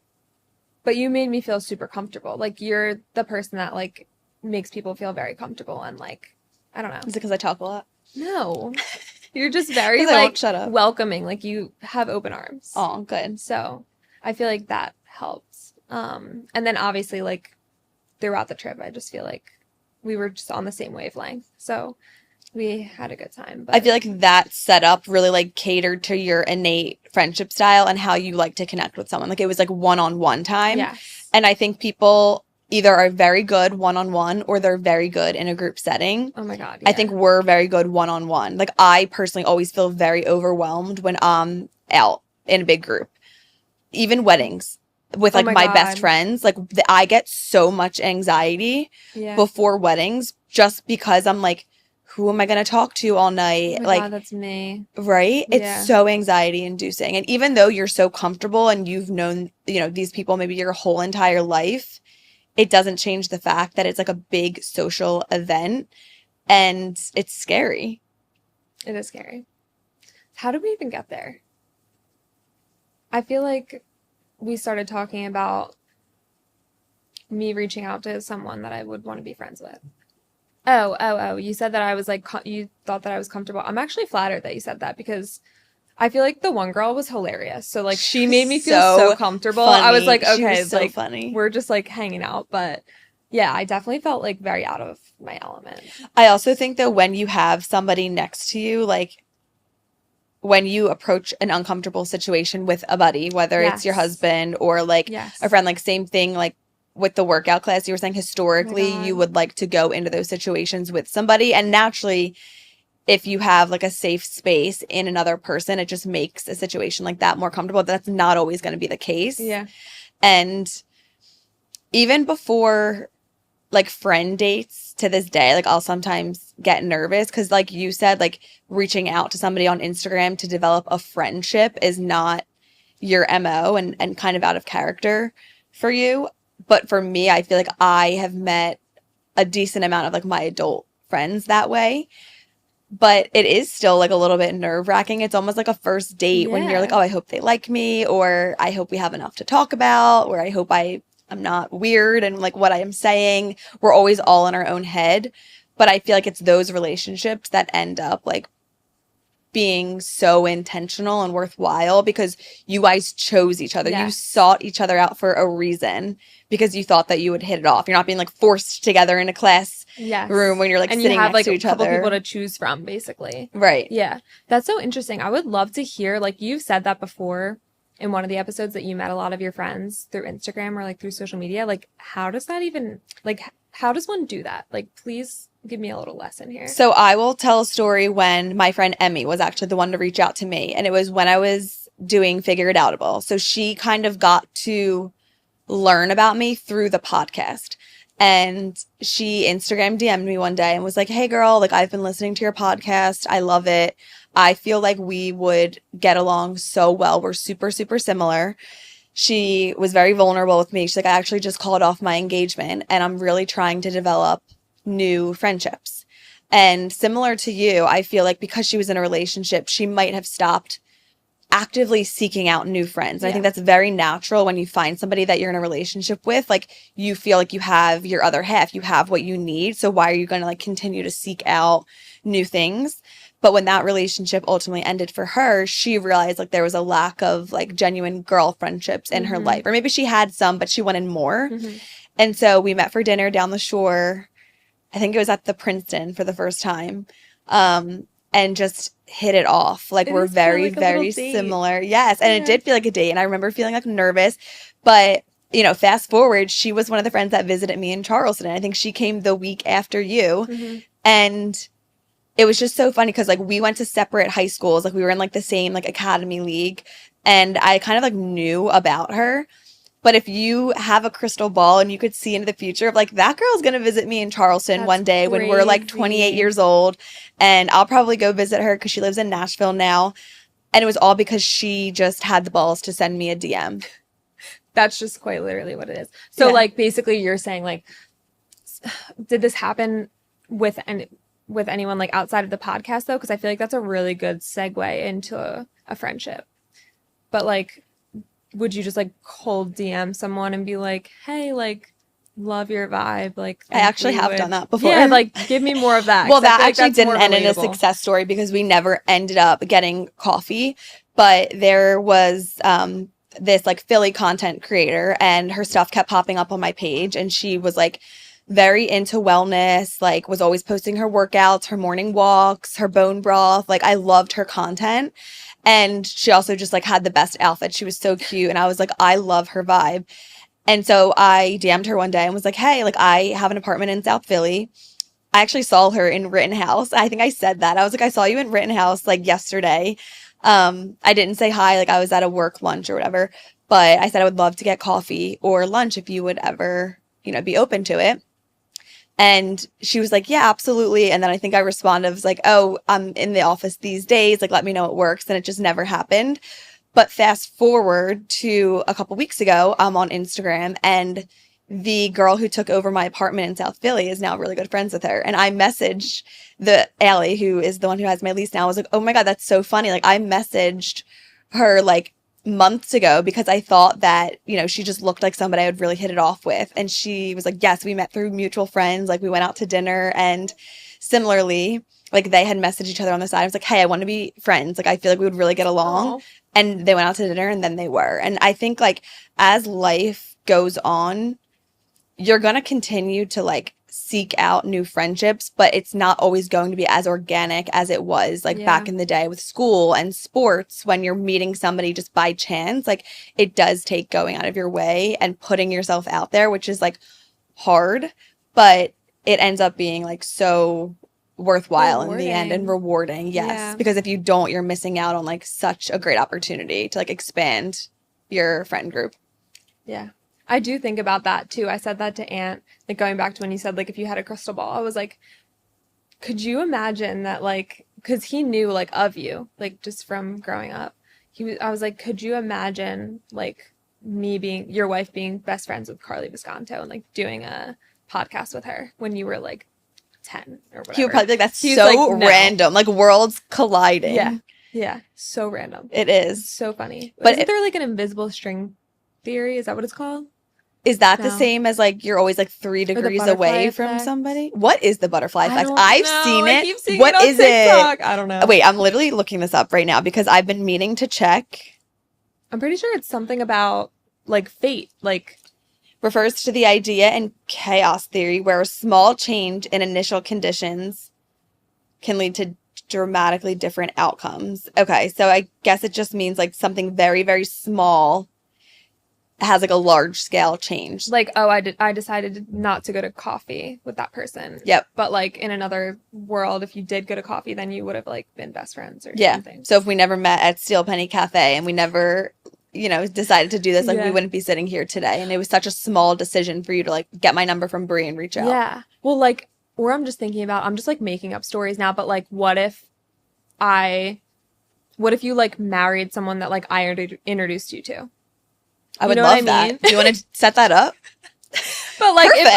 But you made me feel super comfortable. Like you're the person that like makes people feel very comfortable and like, I don't know. Is it because I talk a lot? No. You're just very like shut up. welcoming. Like you have open arms. Oh, good. So I feel like that helps. And then obviously like throughout the trip, I just feel like we were just on the same wavelength. So we had a good time. But I feel like that setup really like catered to your innate friendship style and how you like to connect with someone. Like it was like one-on-one time. Yes. And I think people either are very good one-on-one or they're very good in a group setting. Oh my God. Yeah. I think we're very good one-on-one. Like I personally always feel very overwhelmed when I'm out in a big group. Even weddings with like my best friends. Like I get so much anxiety before weddings just because I'm like, who am I going to talk to all night? Oh my like, God, that's me. Right? It's so anxiety inducing. And even though you're so comfortable and you've known, you know, these people maybe your whole entire life, it doesn't change the fact that it's like a big social event and it's scary. It is scary. How did we even get there? I feel like we started talking about me reaching out to someone that I would want to be friends with. Oh. You said that I was like, you thought that I was comfortable. I'm actually flattered that you said that because I feel like the one girl was hilarious. So like she made me feel so comfortable. Funny. I was like, okay, she was so like funny. We're just like hanging out. But yeah, I definitely felt like very out of my element. I also think that when you have somebody next to you, like when you approach an uncomfortable situation with a buddy, whether it's your husband or like a friend, like same thing, like with the workout class, you were saying historically you would like to go into those situations with somebody. And naturally, if you have like a safe space in another person, it just makes a situation like that more comfortable. That's not always going to be the case. Yeah. And even before like friend dates to this day, like I'll sometimes get nervous because like you said, like reaching out to somebody on Instagram to develop a friendship is not your MO and kind of out of character for you. But for me, I feel like I have met a decent amount of like my adult friends that way. But it is still like a little bit nerve wracking. It's almost like a first date when you're like, oh, I hope they like me, or I hope we have enough to talk about, or I hope I'm not weird and like what I am saying. We're always all in our own head. But I feel like it's those relationships that end up like being so intentional and worthwhile because you guys chose each other. You sought each other out for a reason because you thought that you would hit it off. You're not being like forced together in a class room when you're like sitting next to each other. And you have like a couple people to choose from, basically. Right. Yeah. That's so interesting. I would love to hear, like you've said that before in one of the episodes, that you met a lot of your friends through Instagram or like through social media. Like, how does that even, like, how does one do that? Like, please give me a little lesson here. So I will tell a story when my friend Emmy was actually the one to reach out to me. And it was when I was doing Figure It Outable. So she kind of got to learn about me through the podcast. And she Instagram DM'd me one day and was like, hey girl, like I've been listening to your podcast. I love it. I feel like we would get along so well. We're super, super similar. She was very vulnerable with me. She's like, I actually just called off my engagement and I'm really trying to develop new friendships. And similar to you, I feel like because she was in a relationship, she might have stopped actively seeking out new friends. And I think that's very natural when you find somebody that you're in a relationship with. Like, you feel like you have your other half, you have what you need. So why are you going to like continue to seek out new things? But when that relationship ultimately ended for her, she realized like there was a lack of like genuine girl friendships in her life. Or maybe she had some, but she wanted more. And so we met for dinner down the shore. I think it was at the Princeton for the first time. And just hit it off. Like, we're very, very similar. Yes. And it did feel like a date. And I remember feeling like nervous. But, you know, fast forward, she was one of the friends that visited me in Charleston. I think she came the week after you. And it was just so funny because, like, we went to separate high schools. Like, we were in, like, the same, like, academy league. And I kind of, like, knew about her. But if you have a crystal ball and you could see into the future of like, that girl's going to visit me in Charleston one day when we're like 28 years old, and I'll probably go visit her because she lives in Nashville now. And it was all because she just had the balls to send me a DM. That's just quite literally what it is. So like, basically you're saying like, did this happen with anyone like outside of the podcast though? Because I feel like that's a really good segue into a friendship. But like, would you just like cold DM someone and be like, hey, like, love your vibe? Like, I actually have done that before. Yeah, like, give me more of that. Well, that actually didn't end in a success story because we never ended up getting coffee. But there was this like Philly content creator, and her stuff kept popping up on my page, and she was like very into wellness, like was always posting her workouts, her morning walks, her bone broth. Like, I loved her content. And she also just like had the best outfit. She was so cute. And I was like, I love her vibe. And so I DM'd her one day and was like, hey, like, I have an apartment in South Philly. I actually saw her in Rittenhouse. I think I said that. I was like, I saw you in Rittenhouse like yesterday. I didn't say hi. Like, I was at a work lunch or whatever. But I said I would love to get coffee or lunch if you would ever, you know, be open to it. And she was like, yeah, absolutely. And then I think I responded, I was like, oh, I'm in the office these days. Like, let me know it works. And it just never happened. But fast forward to a couple weeks ago, I'm on Instagram, and the girl who took over my apartment in South Philly is now really good friends with her. And I messaged the Allie, who is the one who has my lease now. I was like, oh my God, that's so funny. Like, I messaged her like months ago because I thought that, you know, she just looked like somebody I would really hit it off with. And she was like, yes, we met through mutual friends. Like, we went out to dinner, and similarly, like, they had messaged each other on the side. I was like, hey, I want to be friends. Like, I feel like we would really get along. And they went out to dinner, and then they were. And I think like as life goes on, you're going to continue to like seek out new friendships, but it's not always going to be as organic as it was like back in the day with school and sports when you're meeting somebody just by chance. Like, it does take going out of your way and putting yourself out there, which is like hard, but it ends up being like so worthwhile in the end and rewarding. Yes. Because if you don't, you're missing out on like such a great opportunity to like expand your friend group. Yeah. I do think about that too. I said that to Aunt, like going back to when you said like if you had a crystal ball, I was like, could you imagine that, like, because he knew like of you, like just from growing up. I was like, could you imagine like me being your wife being best friends with Karli Visconto and like doing a podcast with her when you were like 10 or whatever? He would probably be like, that's so like, no. Random, like worlds colliding. Yeah. Yeah. So random. It is. So funny. But isn't there like an invisible string theory? Is that what it's called? Is that the No. same as like you're always like 3 degrees butterfly away from effect. somebody? What is the butterfly I effect? don't I've know. seen I it. keep seeing What it on is TikTok. it? I don't know. Wait, I'm literally looking this up right now because I've been meaning to check. I'm pretty sure it's something about like fate. Like, Refers to the idea in chaos theory where a small change in initial conditions can lead to dramatically different outcomes. Okay, so I guess it just means like something very, very small has like a large scale change. like, oh, I decided not to go to coffee with that person. Yep. But like in another world, if you did go to coffee, then you would have like been best friends or Yeah. something. So if we never met at Steel Penny Cafe and we never, decided to do this, like we Yeah. wouldn't be sitting here today. And it was such a small decision for you to like get my number from Brie and reach out. Yeah. Well, like, or I'm just thinking about, I'm just like making up stories now, but like, what if you like married someone that like I introduced you to? I would know what love I that. mean? Do you want to set that up? But like Perfect.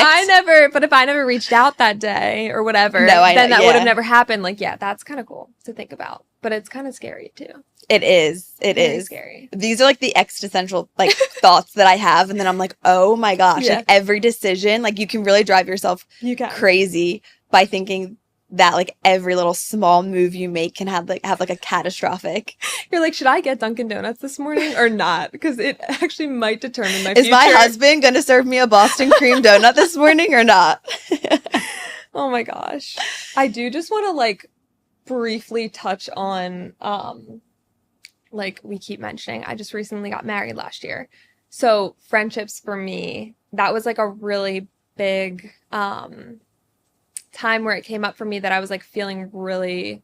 if I never reached out that day or whatever, No, I then know, that would have yeah. never happened. Like, yeah, that's kind of cool to think about, but it's kind of scary too. It is. It Very is. scary. These are like the existential like thoughts that I have, and then I'm like, oh my gosh, Yeah. like every decision, like you can really drive yourself You can. crazy by thinking that like every little small move you make can have like a catastrophic. You're like, should I get Dunkin' Donuts this morning or not? Because it actually might determine my Is future. my husband gonna serve me a Boston cream donut this morning or not? Oh my gosh. I do just want to like briefly touch on like we keep mentioning, I just recently got married last year. So friendships for me, that was like a really big time where it came up for me that I was like feeling really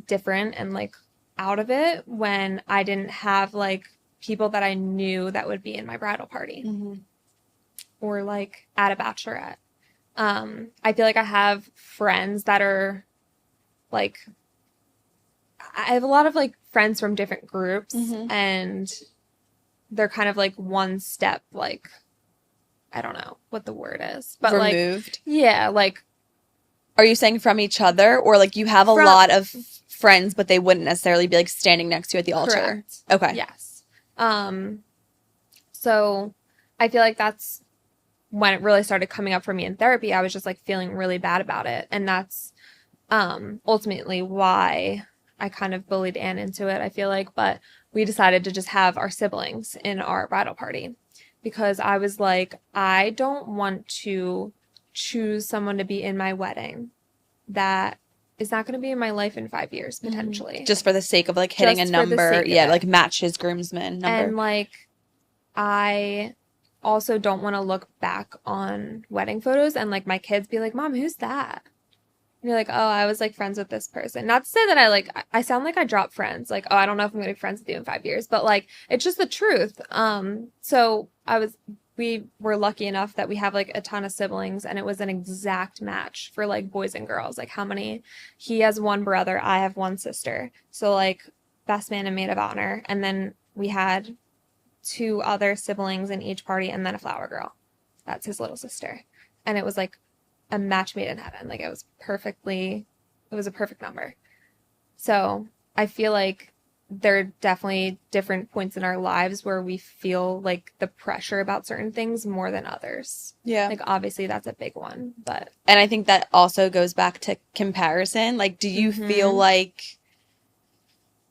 different and like out of it when I didn't have like people that I knew that would be in my bridal party or like at a bachelorette. I feel like I have friends that are like, I have a lot of like friends from different groups and they're kind of like one step, like, I don't know what the word is, but Removed. like, yeah, like, Are you saying from each other, or like you have a lot of friends, but they wouldn't necessarily be like standing next to you at the altar? correct. Okay. Yes. So I feel like that's when it really started coming up for me in therapy. I was just like feeling really bad about it. And that's ultimately why I kind of bullied Anne into it, I feel like. But we decided to just have our siblings in our bridal party because I was like, I don't want to choose someone to be in my wedding that is not going to be in my life in 5 years, potentially. Just for the sake of like hitting Just a for the number. sake of Yeah, it. like match his groomsman number. And like, I also don't want to look back on wedding photos and like my kids be like, Mom, who's that? And you're like, oh, I was like friends with this person. Not to say that I sound like I dropped friends. Like, oh, I don't know if I'm going to be friends with you in 5 years, but like, it's just the truth. So we were lucky enough that we have like a ton of siblings and it was an exact match for like boys and girls. Like how many, he has one brother, I have one sister. So like best man and maid of honor. And then we had 2 other siblings in each party and then a flower girl. That's his little sister. And it was like a match made in heaven. Like it was a perfect number. So I feel like there are definitely different points in our lives where we feel like the pressure about certain things more than others. Yeah. Like obviously that's a big one, but And I think that also goes back to comparison. Like, do you feel like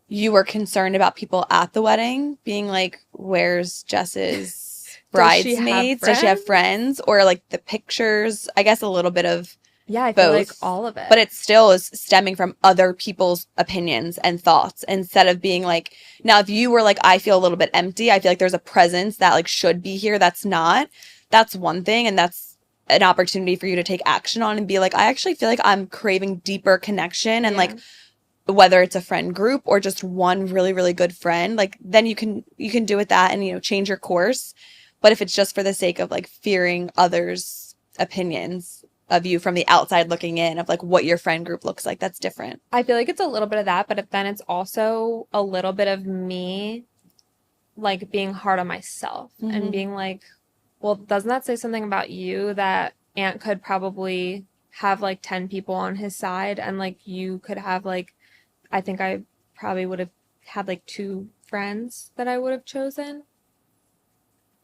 you were concerned about people at the wedding being like, where's Jess's bridesmaids? Does she have friends? Or like the pictures? I guess a little bit of yeah, I feel both. like all of it. But it still is stemming from other people's opinions and thoughts instead of being like, now if you were like, I feel a little bit empty, I feel like there's a presence that like should be here that's not, that's one thing, and that's an opportunity for you to take action on and be like, I actually feel like I'm craving deeper connection and like whether it's a friend group or just one really, really good friend, like then you can do with that and change your course. But if it's just for the sake of like fearing others' opinions of you from the outside looking in of like what your friend group looks like, that's different. I feel like it's a little bit of that, but then it's also a little bit of me like being hard on myself and being like, well, doesn't that say something about you that Ant could probably have like 10 people on his side and like you could have like, I think I probably would have had like 2 friends that I would have chosen.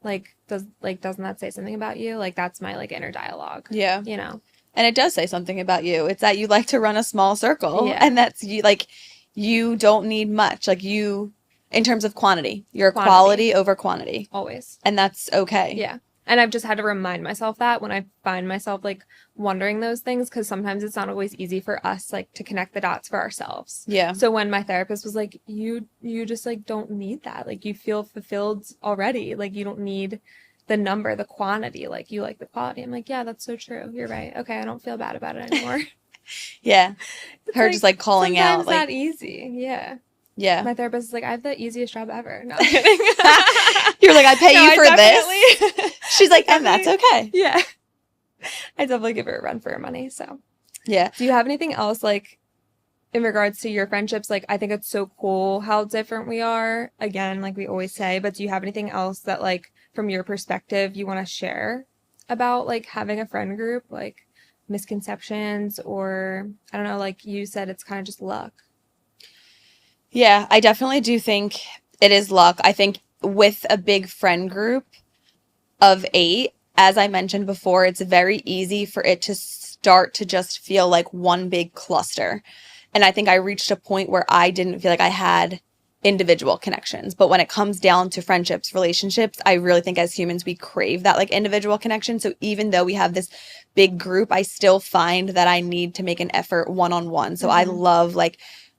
Like, doesn't that say something about you? Like, that's my, like, inner dialogue. Yeah. You know? And it does say something about you. It's that you like to run a small circle. Yeah. And that's you, like, you don't need much. Like, you, in terms of quantity, you're Quantity. quality over quantity. Always. And that's okay. Yeah. And I've just had to remind myself that when I find myself, like, wondering those things, because sometimes it's not always easy for us, like, to connect the dots for ourselves. Yeah. So when my therapist was like, you just, like, don't need that. Like, you feel fulfilled already. Like, you don't need the number, the quantity. Like, you like the quality. I'm like, yeah, that's so true. You're right. Okay, I don't feel bad about it anymore. Yeah. It's Her just, like, calling out. Sometimes Like, not easy. Yeah. yeah. My therapist is like, I have the easiest job ever. No, I'm kidding. You're like, I pay No, you I for this. definitely- She's like, and that's okay. Yeah. I definitely give her a run for her money. So, Yeah. do you have anything else, like, in regards to your friendships? Like, I think it's so cool how different we are. Again, like we always say, but do you have anything else that, like, from your perspective, you want to share about, like, having a friend group? Like, misconceptions, or, I don't know, like you said, it's kind of just luck. Yeah, I definitely do think it is luck. I think with a big friend group of 8, as I mentioned before, it's very easy for it to start to just feel like one big cluster. And I think I reached a point where I didn't feel like I had individual connections. But when it comes down to friendships, relationships, I really think as humans, we crave that, like, individual connection. So even though we have this big group, I still find that I need to make an effort one-on-one. So I love, like,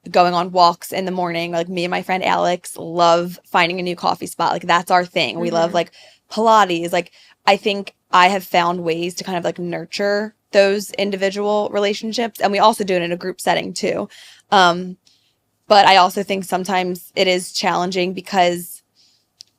going on walks in the morning. Like, me and my friend Alex love finding a new coffee spot. Like, that's our thing. We love, like, Pilates. Like, I think I have found ways to kind of, like, nurture those individual relationships. And we also do it in a group setting too. But I also think sometimes it is challenging because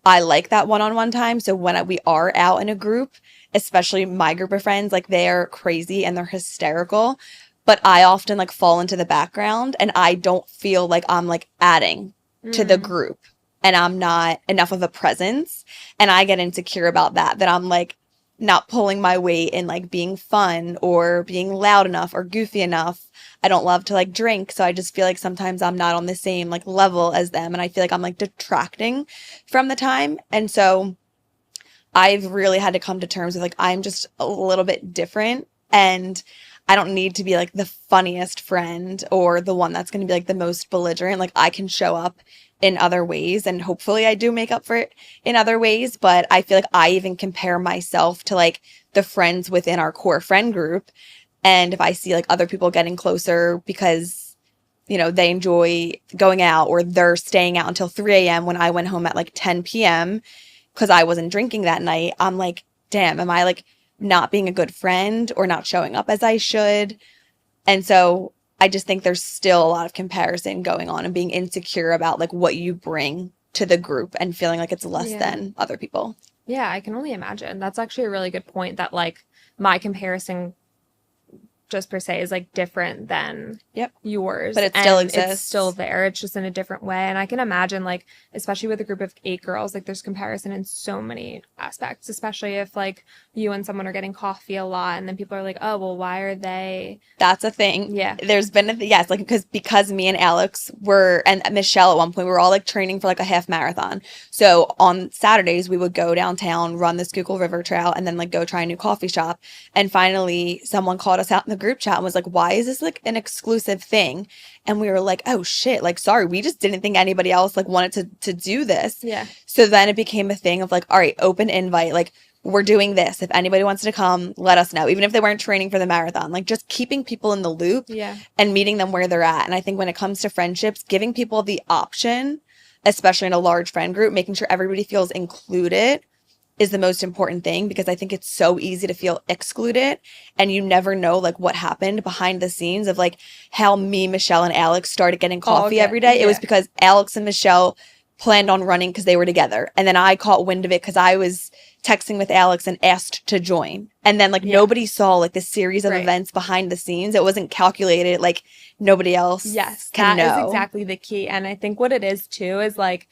I like that one-on-one time. So when we are out in a group, especially my group of friends, like, they're crazy and they're hysterical. But I often, like, fall into the background and I don't feel like I'm, like, adding to the group and I'm not enough of a presence. And I get insecure about that I'm, like, not pulling my weight in, like, being fun or being loud enough or goofy enough. I don't love to, like, drink. So I just feel like sometimes I'm not on the same, like, level as them. And I feel like I'm, like, detracting from the time. And so I've really had to come to terms with, like, I'm just a little bit different and I don't need to be, like, the funniest friend or the one that's going to be, like, the most belligerent. Like, I can show up in other ways and hopefully I do make up for it in other ways. But I feel like I even compare myself to, like, the friends within our core friend group. And if I see, like, other people getting closer because, you know, they enjoy going out or they're staying out until 3 a.m. when I went home at, like, 10 p.m. because I wasn't drinking that night, I'm like, damn, am I, like, not being a good friend or not showing up as I should? And so I just think there's still a lot of comparison going on and being insecure about, like, what you bring to the group and feeling like it's less than other people. Yeah, I can only imagine. That's actually a really good point, that, like, my comparison just per se is, like, different than yours, but it still and exists. It's still there. It's just in a different way. And I can imagine, like, especially with a group of 8 girls, like, there's comparison in so many aspects, especially if, like, you and someone are getting coffee a lot and then people are like, oh, well, why are they? That's a thing. Yeah. There's been like, because me and Alex and Michelle at one point, we were all, like, training for, like, a half marathon. So on Saturdays we would go downtown, run the Schuylkill River Trail, and then, like, go try a new coffee shop. And finally someone called us out in the group chat and was like, why is this, like, an exclusive thing? And we were like, oh shit, like, sorry, we just didn't think anybody else, like, wanted to do this. Yeah. So then it became a thing of, like, all right, open invite, like, we're doing this. If anybody wants to come, let us know. Even if they weren't training for the marathon, like, just keeping people in the loop and meeting them where they're at. And I think when it comes to friendships, giving people the option, especially in a large friend group, making sure everybody feels included is the most important thing, because I think it's so easy to feel excluded and you never know, like, what happened behind the scenes of, like, how me, Michelle, and Alex started getting coffee every day. It was because Alex and Michelle planned on running because they were together. And then I caught wind of it because I was texting with Alex and asked to join. And then, like, nobody saw, like, the series of events behind the scenes. It wasn't calculated. Like, nobody else can know. That is exactly the key. And I think what it is too is, like,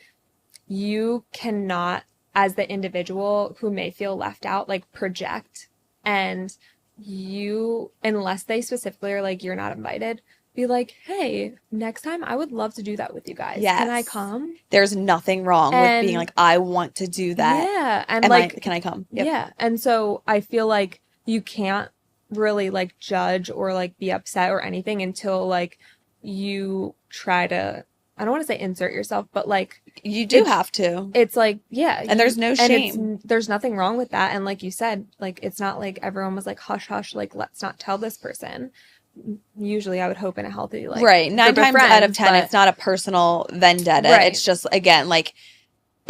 you cannot, as the individual who may feel left out, like, project, and you, unless they specifically are like, you're not invited, be like, hey, next time I would love to do that with you guys. Yes. Can I come? There's nothing wrong with being And- like, I want to do that. Yeah. And like, can I come? Yep. yeah. And so I feel like you can't really like judge or like be upset or anything until like you try to, I don't want to say insert yourself, but like You do have to. it's like, yeah. And there's no shame. There's nothing wrong with that. And like you said, like, it's not like everyone was like, hush, hush, like, let's not tell this person. Usually I would hope in a healthy, like, Right. 9 group of times out of friends, 10, but- it's not a personal vendetta. Right. It's just, again, like,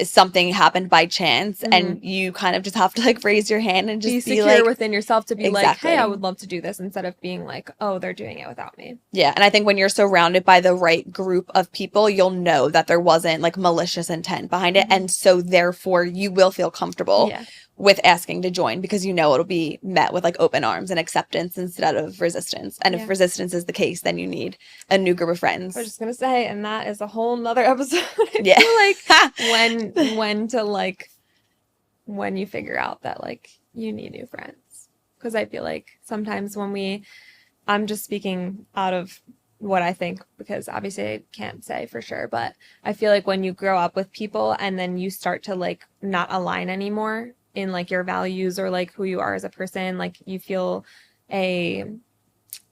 something happened by chance Mhm. and you kind of just have to like raise your hand and just be be secure like, within yourself to be like, Exactly. hey, I would love to do this, instead of being like, oh, they're doing it without me. yeah. And I think when you're surrounded by the right group of people, you'll know that there wasn't like malicious intent behind it. Mhm. And so therefore you will feel comfortable Yeah. with asking to join because you know it'll be met with like open arms and acceptance instead of resistance. And Yeah. if resistance is the case, then you need a new group of friends. I was just gonna say, and that is a whole nother episode. I Yeah. feel like when to like, when you figure out that like you need new friends. Because I feel like sometimes I'm just speaking out of what I think, because obviously I can't say for sure, but I feel like when you grow up with people and then you start to like not align anymore in like your values or like who you are as a person, like you feel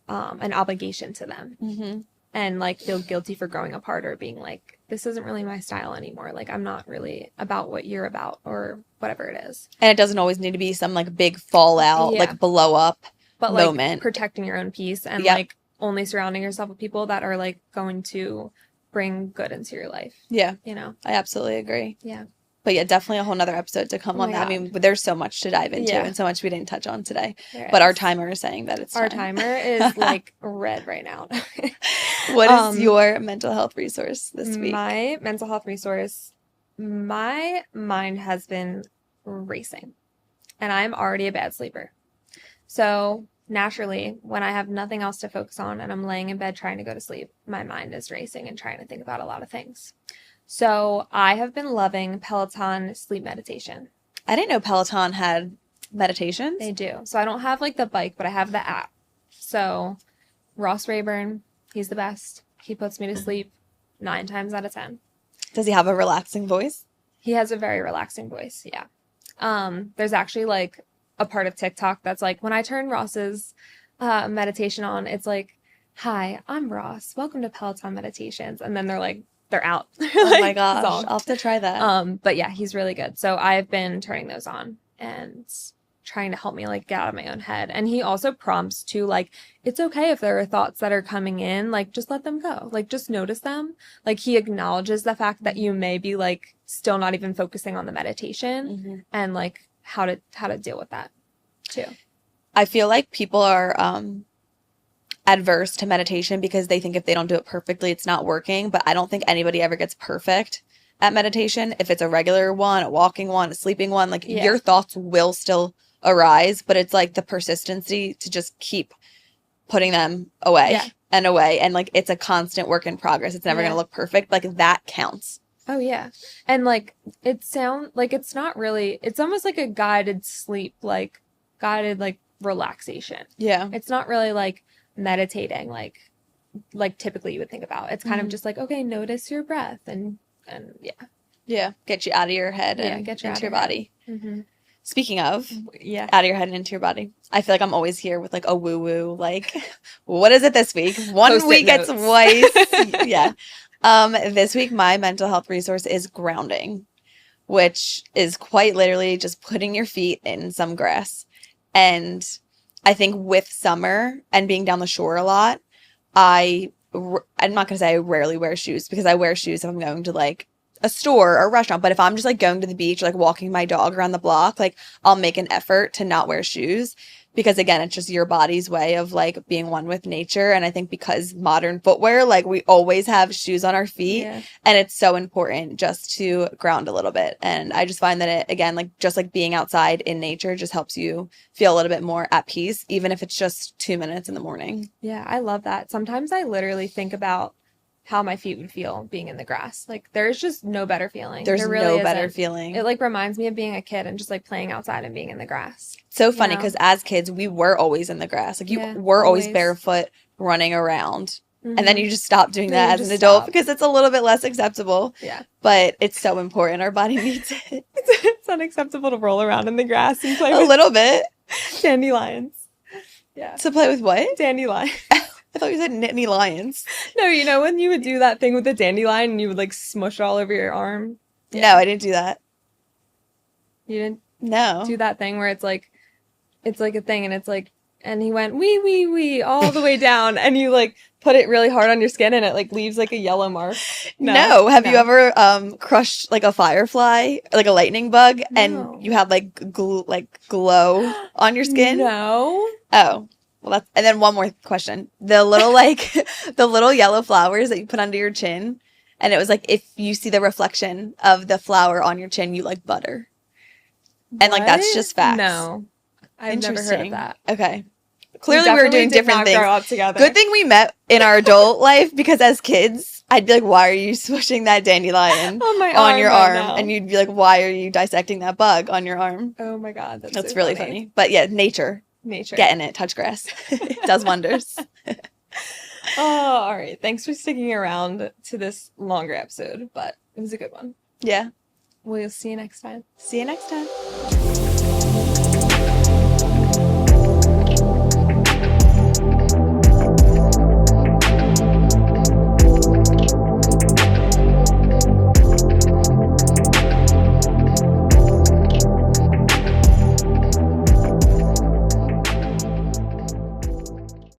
an obligation to them. Mm-hmm. And like feel guilty for growing apart or being like, this isn't really my style anymore. Like, I'm not really about what you're about or whatever it is. And it doesn't always need to be some like big fallout, Yeah. like blow up But like moment. protecting your own peace and Yep. like only surrounding yourself with people that are like going to bring good into your life, Yeah, you know? I absolutely agree. Yeah. But yeah, definitely a whole nother episode to come Oh on my that. I God. mean, there's so much to dive into Yeah. and so much we didn't touch on today. There But our is. timer is saying that it's Our time. timer is like red right now. What is Um, your mental health resource this week? My mental health resource, my mind has been racing, and I'm already a bad sleeper. So naturally, when I have nothing else to focus on and I'm laying in bed trying to go to sleep, my mind is racing and trying to think about a lot of things. So I have been loving Peloton sleep meditation. I didn't know Peloton had meditations. They do. So I don't have like the bike, but I have the app. So Ross Rayburn, he's the best. He puts me to sleep 9 times out of 10. Does he have a relaxing voice? He has a very relaxing voice, yeah. There's actually like a part of TikTok that's like, when I turn Ross's meditation on, it's like, hi, I'm Ross. Welcome to Peloton Meditations. And then they're out. Oh my gosh, I'll have to try that. But yeah, he's really good. So I've been turning those on and trying to help me like get out of my own head. And he also prompts to like, it's okay if there are thoughts that are coming in, like just let them go. Like just notice them. Like he acknowledges the fact that you may be like still not even focusing on the meditation Mhm. and like how to deal with that too. I feel like people are adverse to meditation because they think if they don't do it perfectly, it's not working. But I don't think anybody ever gets perfect at meditation. If it's a regular one, a walking one, a sleeping one, like Yeah. your thoughts will still arise, but it's like the persistency to just keep putting them away Yeah. and away. And like it's a constant work in progress. It's never Yeah. going to look perfect. Like that counts. Oh yeah. And like it sounds like it's not really, it's almost like a guided sleep, like guided like relaxation. Yeah. It's not really like meditating like typically you would think about. It's kind of Mhm. just like, okay, notice your breath and yeah. Yeah. Get you out of your head Yeah, and get you out into of your your head. body. Mm-hmm. Speaking of Yeah. out of your head and into your body, I feel like I'm always here with like a woo woo. Like, what is it this week? One Post-it week it's notes. twice. Yeah. This week my mental health resource is grounding, which is quite literally just putting your feet in some grass. And I think with summer and being down the shore a lot, I'm not gonna say I rarely wear shoes because I wear shoes if I'm going to like a store or a restaurant. But if I'm just like going to the beach, or, like walking my dog around the block, like I'll make an effort to not wear shoes because again, it's just your body's way of like being one with nature. And I think because modern footwear, like we always have shoes on our feet Yeah. and it's so important just to ground a little bit. And I just find that it, again, like just like being outside in nature just helps you feel a little bit more at peace, even if it's just 2 minutes in the morning. Yeah, I love that. Sometimes I literally think about how my feet would feel being in the grass. Like there's just no better feeling. There's There really no better isn't. feeling. It like reminds me of being a kid and just like playing outside and being in the grass. So funny know? because as kids, we were always in the grass. Like you Yeah, were always always. barefoot running around. And then you just stop doing Then that you as an just adult stop. because it's a little bit less acceptable. Yeah. But it's so important. Our body needs it. It's unacceptable to roll around in the grass and play A with little bit. dandelions. Yeah. To play with what? Dandelion. I thought you said Nittany Lions. No, you know when you would do that thing with the dandelion and you would like smush it all over your arm? No, I didn't do that. You didn't No. do that thing where it's like a thing and it's like, and he went wee wee wee all the way down and you like put it really hard on your skin and it like leaves like a yellow mark. No. Have you ever crushed like a firefly, like a lightning bug, No. and you had like glow on your skin? No. Oh. Well, that's, and then one more question. The little like the little yellow flowers that you put under your chin, and it was like if you see the reflection of the flower on your chin, you like butter. And like that's What? just facts. No. I've never heard of that. Okay. Clearly we were doing different things. Grow up together. Good thing we met in our adult life because as kids, I'd be like, why are you swishing that dandelion on your right arm? now. And you'd be like, why are you dissecting that bug on your arm? Oh my God. That's so really funny. But yeah, nature. Getting it. Touch grass. It does wonders. Oh, all right. Thanks for sticking around to this longer episode, but it was a good one. Yeah. We'll see you next time. See you next time.